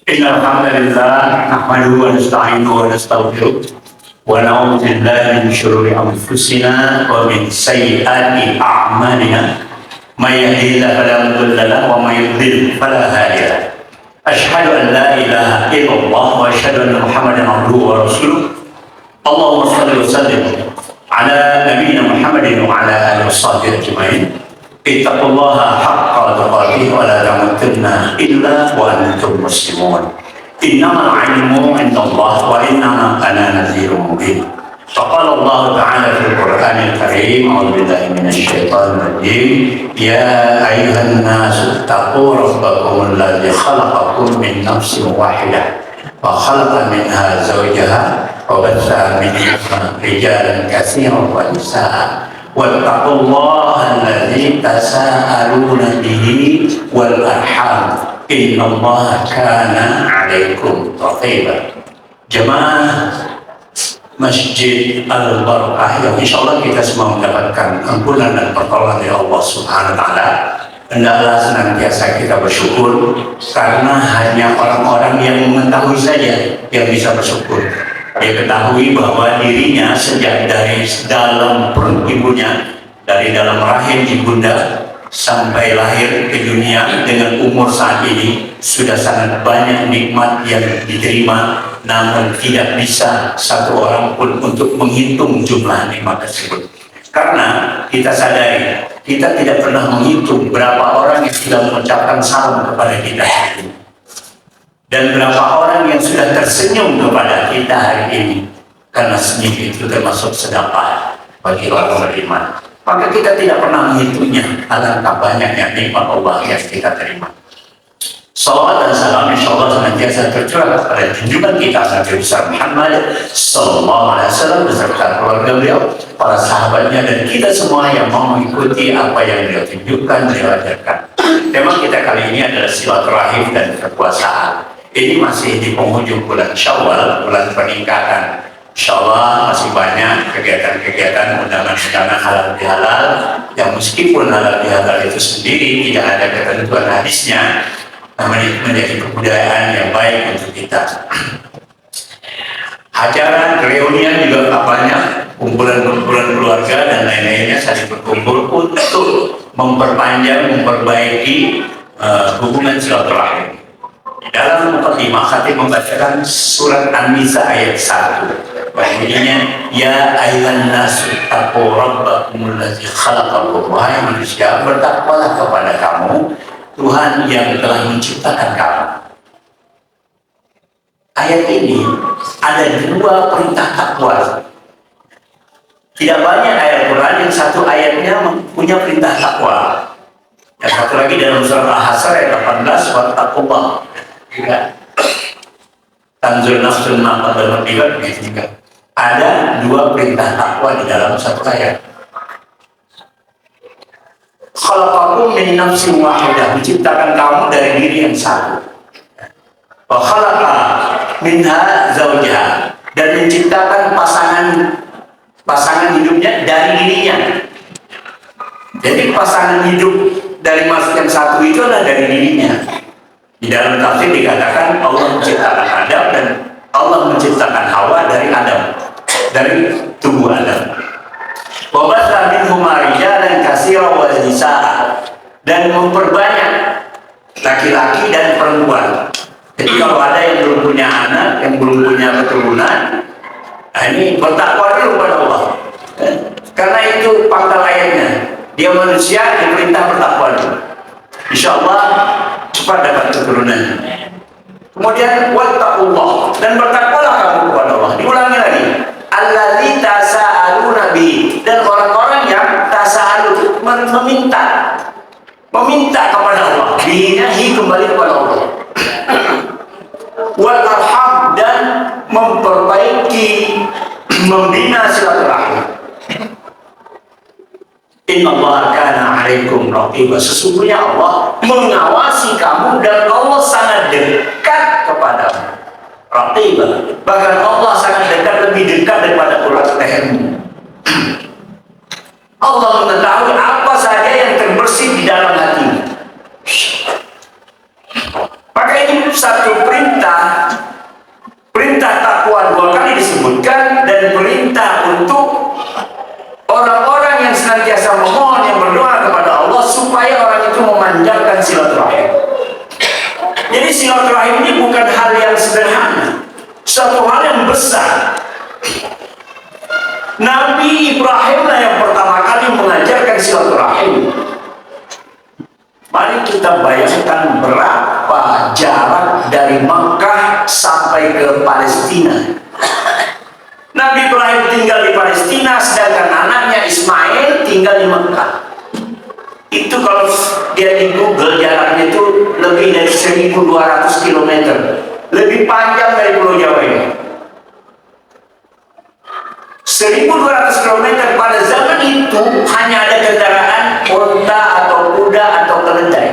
إن الحمد لله نحمده ونستعينه ونستغفره ونعوذ بالله من شرور أنفسنا ومن سيئات أعمالنا من يهده الله فلا مضل له ومن يضلل فلا هادي له أشهد أن لا إله إلا الله وأشهد أن محمدا عبده ورسوله اللهم صل وسلم على نبينا محمد وعلى آله وصحبه أجمعين اتقوا الله حق تقاته ولا تموتن إلا وأنتم مسلمون إنما العلم عند الله وإنما أنا نذير مبين فقال الله تعالى في القرآن الكريم أعوذ بالله من الشيطان الرجيم يا أيها الناس اتقوا ربكم الذي خلقكم من نفس واحدة وخلق منها زوجها وبث منهما رجالا كثيرا ونساء واتقوا الله الذي تساءلون به والأرحام إن الله كان عليكم رقيبا. Jemaah Masjid Al-Barakah yang insya Allah kita semua mendapatkan ampunan dan pertolongan dari Allah Subhanahu wa Ta'ala, hendaklah senantiasa kita bersyukur karena hanya orang-orang yang mengetahui saja yang bisa bersyukur. Dia ketahui bahwa dirinya sejak dari dalam perut ibunya, dari dalam rahim ibunda sampai lahir ke dunia dengan umur saat ini sudah sangat banyak nikmat yang diterima, namun tidak bisa satu orang pun untuk menghitung jumlah nikmat tersebut. Karena kita sadari kita tidak pernah menghitung berapa orang yang sudah mengucapkan salam kepada kita dan berapa orang yang sudah tersenyum kepada kita hari ini, karena senyum itu termasuk sedekah bagi orang beriman. Maka kita tidak pernah menghitungnya, alangkah banyaknya nikmat Allah yang kita terima. Salawat dan salam insya Allah senantiasa tercurah kepada junjungan kita Nabi besar Muhammad Sallallahu Alaihi Wasallam beserta keluarga beliau, para sahabatnya, dan kita semua yang mau mengikuti apa yang beliau tunjukkan, beliau ajarkan. Tema kita kali ini adalah silaturahim dan kekuasaan. Ini masih di penghujung bulan Syawal, bulan peningkatan. Insya Allah masih banyak kegiatan-kegiatan undangan-undangan halal bihalal yang meskipun halal bihalal itu sendiri tidak ada ketentuan hadisnya, namun menjadi kebudayaan yang baik untuk kita. Acara reunian juga banyak, kumpulan-kumpulan keluarga dan lain-lainnya saling berkumpul untuk memperpanjang, memperbaiki hubungan silaturahim. Dalam mukadimah khatib membacakan surat An-Nisa ayat 1. Bunyinya ya ayyuhan nasu taqu rabbakumul ladzi khalaqakum, wahai manusia bertakwalah kepada kamu Tuhan yang telah menciptakan kamu. Ayat ini ada dua perintah takwa. Tidak banyak ayat Quran yang satu ayatnya punya perintah takwa. Yang satu lagi dalam surat Al-Hasr ayat 18 wattaqullah. Juga Tanzul nafsun maqaddamat juga begitu juga. Ada dua perintah takwa di dalam satu ayat. Khalaqakum min nafsin wahidah, menciptakan kamu dari diri yang satu. Wa khalaqa minha zawjaha, dan menciptakan pasangan hidupnya dari dirinya. Jadi pasangan hidup dari makhluk yang satu itu adalah dari dirinya. Di dalam tafsir dikatakan Allah menciptakan Adam dan Allah menciptakan Hawa dari Adam, dari tubuh Adam. Wa batha minhuma rijalan katsiran wa nisaa, dan memperbanyak laki-laki dan perempuan. Jadi kalau ada yang belum punya anak, yang belum punya keturunan, ini bertakwa dulu kepada Allah. Karena itu pangkal ayatnya. Dia manusia diperintah bertakwa dulu. Insya Allah cepat dapat keturunan. Kemudian wattaqullah, dan bertakwalah kamu kepada Allah. Diulangi lagi. Allazi tasaaluna bi, dan orang-orang yang tasaalu meminta kepada Allah. Bihi kembali kepada Allah. Wal arham, dan memperbaiki, membina silaturahim. Innallaha kana 'alaikum raqiba, sesungguhnya Allah mengawasi kamu dan Allah sangat dekat kepadamu. Raqiba, bahkan Allah sangat dekat, lebih dekat daripada urat lehermu. Allah mengetahui apa saja yang terbersih di dalam hatimu. Maka ini satu perintah memanjangkan silaturahim. Jadi silaturahim ini bukan hal yang sederhana, satu hal yang besar. Nabi Ibrahim lah yang pertama kali mengajarkan silaturahim. Mari kita bayangkan berapa jarak dari Mekah sampai ke Palestina. Nabi Ibrahim tinggal di Palestina, sedangkan anaknya Ismail tinggal di Mekah. Itu kalau dia di Google jaraknya itu lebih dari 1.200 km, lebih panjang dari Pulau Jawa ini. 1.200 km pada zaman itu hanya ada kendaraan onta atau kuda atau keledai.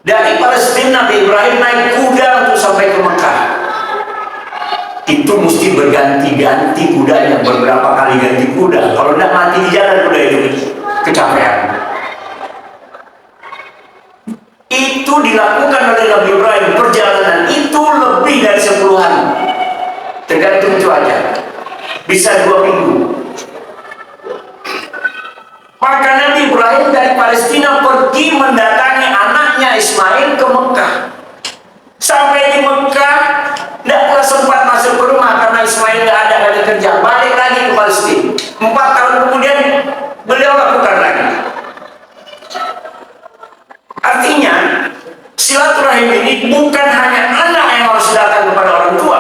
Dari Palestina Nabi Ibrahim naik kuda untuk sampai ke Mekah. Itu mesti berganti-ganti kudanya, beberapa kali ganti kuda. Kalau tidak mati di jalan kuda itu kecapean. Itu dilakukan oleh Nabi Ibrahim. Perjalanan itu lebih dari 10 hari, tergantung cuaca, bisa 2 minggu. Maka Nabi Ibrahim dari Palestina pergi mendatangi anaknya Ismail ke Mekah. Sampai di Mekah tidak sempat masuk ke rumah karena Ismail tidak ada kerja. Balik lagi ke Palestina. 4 tahun kemudian beliau lakukan lagi. Artinya silaturahim ini bukan hanya anak yang harus datang kepada orang tua,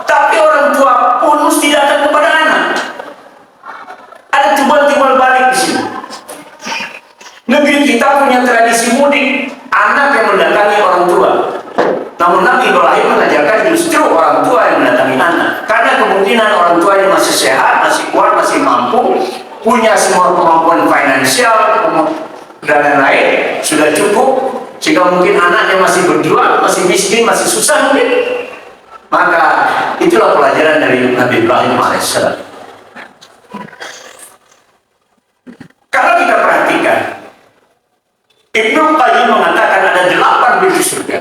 tapi orang tua pun mesti datang kepada anak. Ada timbal-timbal balik di sini. Negeri kita punya tradisi mudik, anak yang mendatangi orang tua. Namun Nabi Ibrahim mengajarkan justru orang tua yang mendatangi anak, karena kemungkinan orang tua yang masih sehat, masih kuat, masih mampu, punya semua kemampuan finansial dan lain-lain sudah cukup, jika mungkin anaknya masih berjuang, masih miskin, masih susah mungkin. Maka itulah pelajaran dari Nabi Ibrahim AS. Kalau kita perhatikan, Ibnu Qayyim mengatakan ada 8 pintu surga.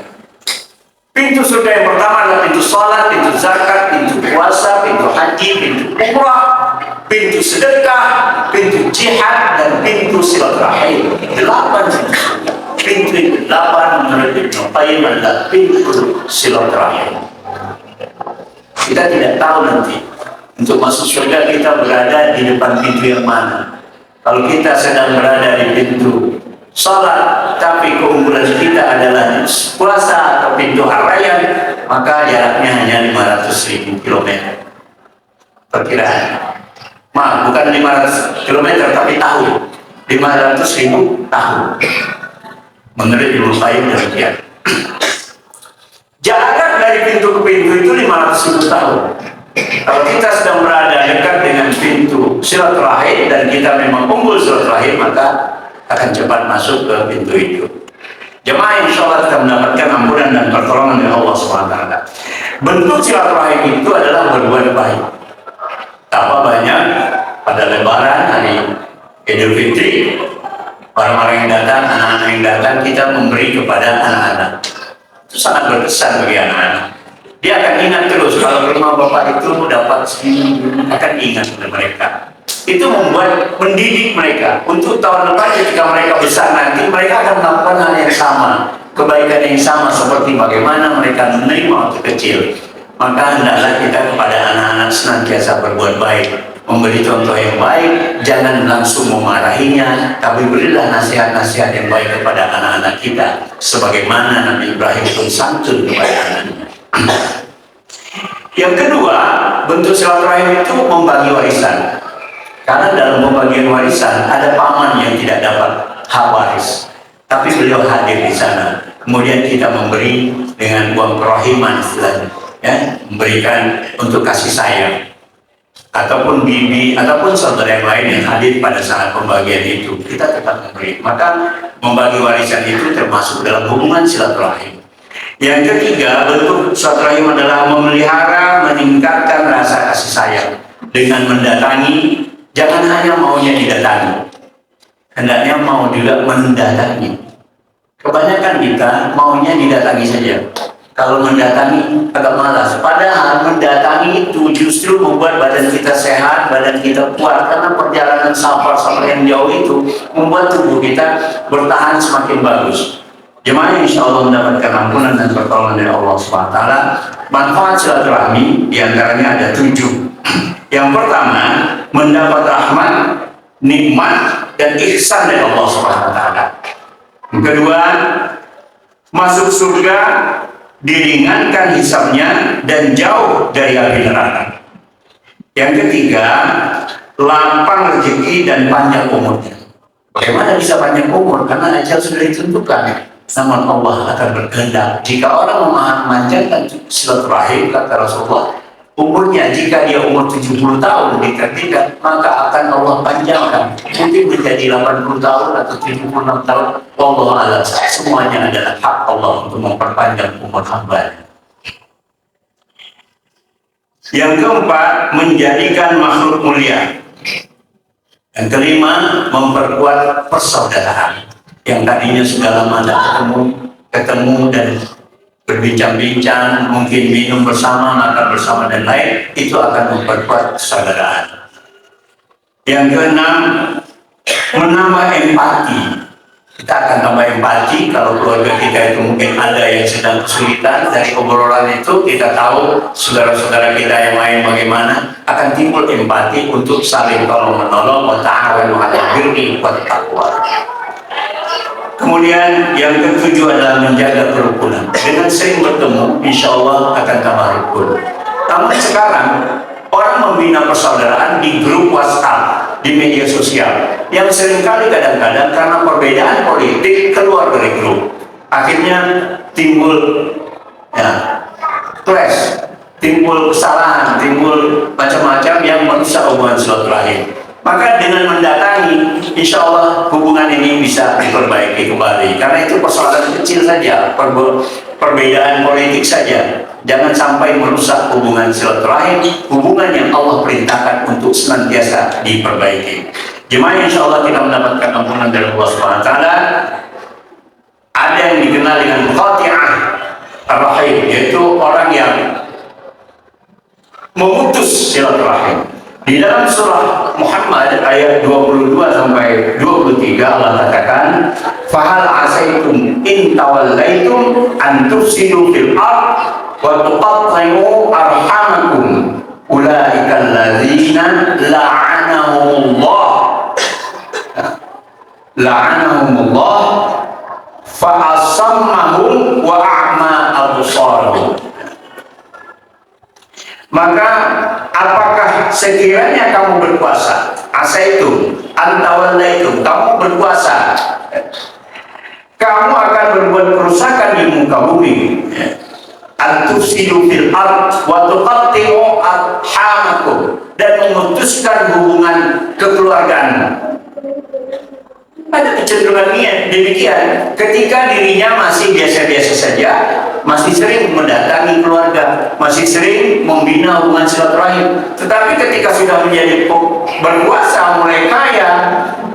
Pintu surga yang pertama adalah pintu salat, pintu zakat, pintu puasa, pintu haji, pintu umrah, pintu sedekah, pintu jihad, dan pintu silaturahim. 8 pintu surga. Pintu 8 menurut Ibnu Qayyim adalah pintu silaturahim. Kita tidak tahu nanti untuk masuk surga kita berada di depan pintu yang mana. Kalau kita sedang berada di pintu salat, tapi keunggulan kita adalah puasa atau pintu harayan, maka jaraknya hanya 500.000 km perkiraan. Maaf, bukan 500 km tapi tahun, 500.000 tahun menurut Ibnu Qayyim demikian. Jarak dari pintu ke pintu itu 500.000 tahun. Kalau kita sedang berada dekat dengan pintu silaturahim dan kita memang unggul silaturahim, maka akan cepat masuk ke pintu itu. Jemaah insya Allah akan mendapatkan ampunan dan pertolongan dari Allah SWT. Bentuk silaturahim itu adalah berbuat baik. Tambah banyak pada Lebaran, hari Idul Fitri, orang-orang yang datang, anak-anak yang datang, kita memberi kepada anak-anak. Itu sangat berkesan bagi anak-anak. Dia akan ingat terus kalau rumah bapak itu dapat segini, akan ingat oleh mereka. Itu membuat mendidik mereka untuk tahun depan ketika mereka besar nanti, mereka akan melakukan hal yang sama, kebaikan yang sama seperti bagaimana mereka menerima waktu kecil. Maka hendaklah kita kepada anak-anak senantiasa berbuat baik, memberi contoh yang baik, jangan langsung memarahinya, tapi berilah nasihat-nasihat yang baik kepada anak-anak kita, sebagaimana Nabi Ibrahim pun santun kepada anaknya. Yang kedua, bentuk silaturahim itu membagi warisan. Karena dalam pembagian warisan ada paman yang tidak dapat hak waris, tapi beliau hadir di sana. Kemudian kita memberi dengan uang kerohiman, ya, memberikan untuk kasih sayang. Ataupun bibi, ataupun saudara yang lain yang hadir pada saat pembagian itu, kita tetap memberi. Maka membagi warisan itu termasuk dalam hubungan silaturahim. Yang ketiga, bentuk silaturahim adalah memelihara, meningkatkan rasa kasih sayang dengan mendatangi. Jangan hanya maunya didatangi, hendaknya mau juga mendatangi. Kebanyakan kita maunya didatangi saja, Kalau mendatangi agak malas. Padahal mendatangi itu justru membuat badan kita sehat, badan kita kuat. Karena perjalanan safar yang jauh itu membuat tubuh kita bertahan semakin bagus. Jemaah insya Allah mendapatkan ampunan dan pertolongan dari Allah SWT. Manfaat silaturahmi diantaranya ada 7. Yang pertama, mendapat rahmat, nikmat, dan ihsan dari Allah SWT. Yang kedua, masuk surga, diringankan hisabnya dan jauh dari api neraka. Yang ketiga, lapang rezeki dan panjang umurnya. Bagaimana bisa panjang umur? Karena ajal sudah ditentukan. Namun Allah akan berkehendak. Jika orang memanjangkan silaturahim, kata Rasulullah, umurnya jika dia umur 70 tahun ditakdirkan, maka akan Allah panjangkan. Mungkin menjadi 80 tahun atau 76 tahun. Allah a'lam. Semuanya adalah hak Allah untuk memperpanjang umur hamba. Yang keempat, menjadikan makhluk mulia. Yang kelima, memperkuat persaudaraan. Yang tadinya sudah lama tidak ketemu dan berbincang-bincang, mungkin minum bersama, makan bersama dan lain, itu akan memperkuat persaudaraan. Yang keenam, menambah empati. Kita akan tambah empati kalau keluarga kita itu mungkin ada yang sedang kesulitan. Dari obrolan itu kita tahu saudara-saudara kita yang lain bagaimana, akan timbul empati untuk saling tolong menolong, wa ta'awanu 'alal birri wat taqwa. Kemudian yang ketujuh adalah menjaga kerukunan. Dengan sering bertemu, insya Allah akan tambah rukun. Namun sekarang orang membina persaudaraan di grup WhatsApp, di media sosial, yang seringkali kadang-kadang karena perbedaan politik keluar dari grup, akhirnya timbul clash, timbul kesalahan, timbul macam-macam yang merusak hubungan silaturahim. Maka dengan mendatangi, insya Allah hubungan ini bisa diperbaiki kembali. Karena itu persoalan kecil saja, perbedaan politik saja. Jangan sampai merusak hubungan silaturahim, hubungan yang Allah perintahkan untuk senantiasa diperbaiki. Jemaah insya Allah kita mendapatkan ampunan dari Allah SWT. Ada yang dikenal dengan qati'ah ar-rahim, yaitu orang yang memutus silaturahim. Di dalam surah Muhammad ayat 22 sampai 23 Allah katakan, "Fahal asaitum in tawallaitum an tufsidu fil ard wa tuqatti'u arhamakum ulaika allazina la'anahumullah fa asammahum wa a'ma absarahum." Maka apakah sekiranya kamu berkuasa, asaitum antawallaitum, kamu berkuasa, kamu akan berbuat kerusakan di muka bumi, antufsidu fil ard wa tuqatti'u arhamakum, dan memutuskan hubungan kekeluargaan. Ada kecenderungannya demikian ketika dirinya masih biasa-biasa saja, masih sering mendatangi keluarga, masih sering membina hubungan silaturahim. Tetapi ketika sudah menjadi berkuasa, mulai kaya,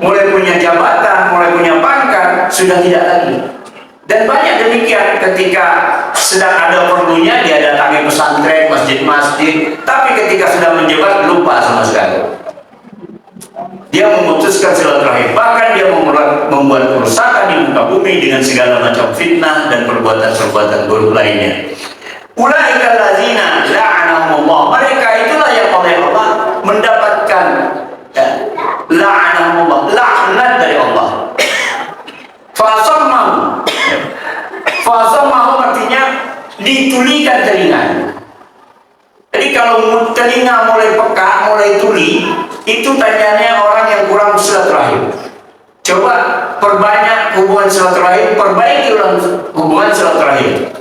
mulai punya jabatan, mulai punya pangkat, sudah tidak lagi. Dan banyak demikian ketika sedang ada perlunya dia datangi pesantren, masjid-masjid, tapi ketika sudah menjabat lupa sama sekali. Dia memutuskan silaturahim, bahkan dia membuat kerusakan di muka bumi dengan segala macam fitnah dan perbuatan-perbuatan buruk lainnya. Ulaika allazina la'anahumullah, mereka itulah yang oleh Allah mendapatkan la'anahumullah, laknat dari Allah. Fasammahu artinya ditulikan telinga. Jadi kalau telinga mulai peka, mulai tuli, itu tanyanya orang yang kurang silaturahim. Coba perbanyak hubungan silaturahim, perbaiki hubungan silaturahim.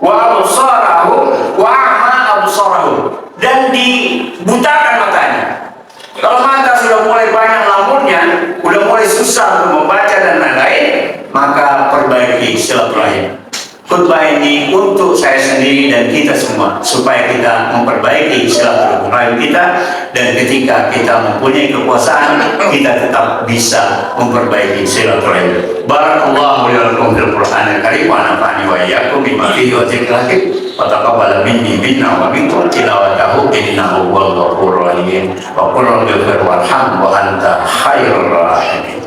Wa absarahu wa a'ma absarahu, dan dibutakan matanya. Kalau mata sudah mulai banyak lamurnya, sudah mulai susah untuk membaca dan lain-lain, maka perbaiki silaturahim. Khutbah ini untuk saya sendiri dan kita semua, supaya kita memperbaiki silaturahim kita, dan ketika kita mempunyai kekuasaan, kita tetap bisa memperbaiki silaturahim. Barakallahu li wa lakum fil Qur'anil karim wa nafa'ani wa iyyakum bima lima fihi wa dzikril hakim wa taqabbal minna wa minkum tilawatahu innahu huwal ghafurur rahim wa qul rabbi ighfir warham wa anta khairur rahimin.